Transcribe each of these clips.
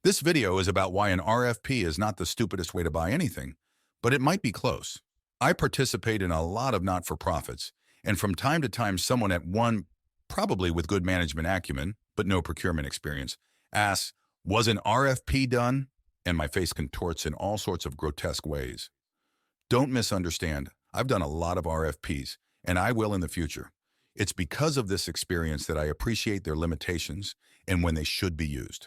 This video is about why an RFP is not the stupidest way to buy anything, but it might be close. I participate in a lot of not-for-profits, and from time to time someone at one, probably with good management acumen, but no procurement experience, asks, "Was an RFP done?" And my face contorts in all sorts of grotesque ways. Don't misunderstand, I've done a lot of RFPs, and I will in the future. It's because of this experience that I appreciate their limitations and when they should be used.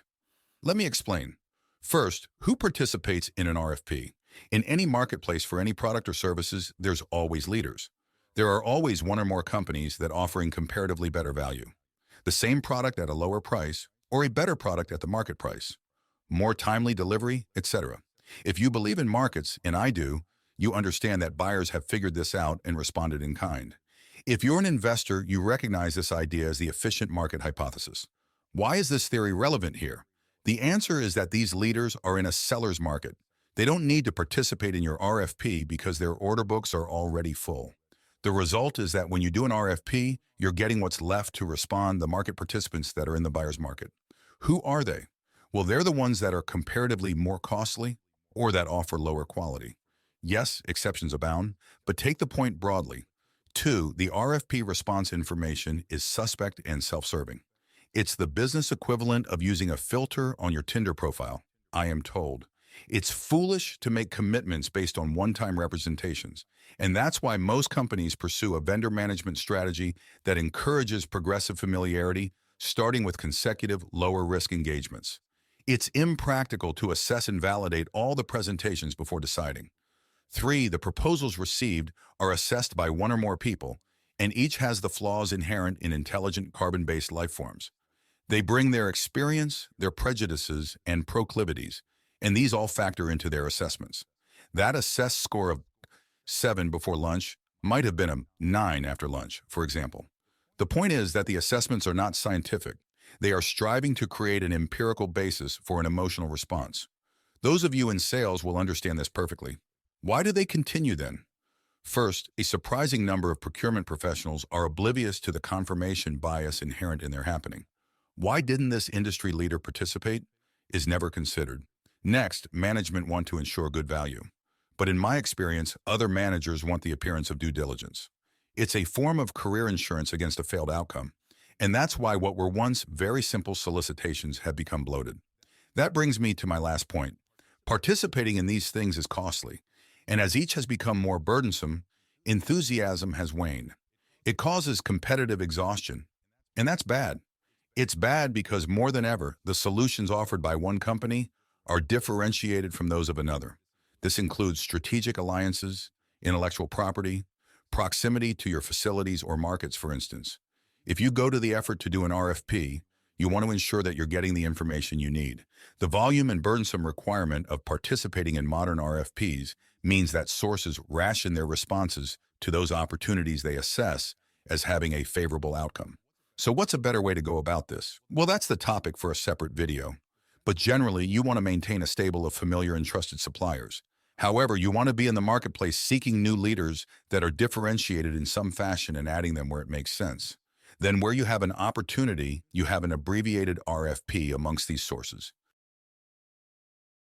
Let me explain. First, who participates in an RFP? In any marketplace for any product or services, there's always leaders. There are always one or more companies that offering comparatively better value. The same product at a lower price, or a better product at the market price. More timely delivery, etc. If you believe in markets, and I do, you understand that buyers have figured this out and responded in kind. If you're an investor, you recognize this idea as the efficient market hypothesis. Why is this theory relevant here? The answer is that these leaders are in a seller's market. They don't need to participate in your RFP because their order books are already full. The result is that when you do an RFP, you're getting what's left to respond the market participants that are in the buyer's market. Who are they? Well, they're the ones that are comparatively more costly or that offer lower quality. Yes, exceptions abound, but take the point broadly. 2, the RFP response information is suspect and self-serving. It's the business equivalent of using a filter on your Tinder profile, I am told. It's foolish to make commitments based on one-time representations, and that's why most companies pursue a vendor management strategy that encourages progressive familiarity, starting with consecutive lower-risk engagements. It's impractical to assess and validate all the presentations before deciding. 3, the proposals received are assessed by one or more people, and each has the flaws inherent in intelligent carbon-based life forms. They bring their experience, their prejudices, and proclivities, and these all factor into their assessments. That assessed score of 7 before lunch might have been a 9 after lunch, for example. The point is that the assessments are not scientific. They are striving to create an empirical basis for an emotional response. Those of you in sales will understand this perfectly. Why do they continue then? First, a surprising number of procurement professionals are oblivious to the confirmation bias inherent in their happening. Why didn't this industry leader participate? Is never considered. Next, management want to ensure good value. But in my experience, other managers want the appearance of due diligence. It's a form of career insurance against a failed outcome. And that's why what were once very simple solicitations have become bloated. That brings me to my last point. Participating in these things is costly. And as each has become more burdensome, enthusiasm has waned. It causes competitive exhaustion. And that's bad. It's bad because more than ever, the solutions offered by one company are differentiated from those of another. This includes strategic alliances, intellectual property, proximity to your facilities or markets, for instance. If you go to the effort to do an RFP, you want to ensure that you're getting the information you need. The volume and burdensome requirement of participating in modern RFPs means that sources ration their responses to those opportunities they assess as having a favorable outcome. So what's a better way to go about this? Well, that's the topic for a separate video. But generally, you want to maintain a stable of familiar and trusted suppliers. However, you want to be in the marketplace seeking new leaders that are differentiated in some fashion and adding them where it makes sense. Then where you have an opportunity, you have an abbreviated RFP amongst these sources.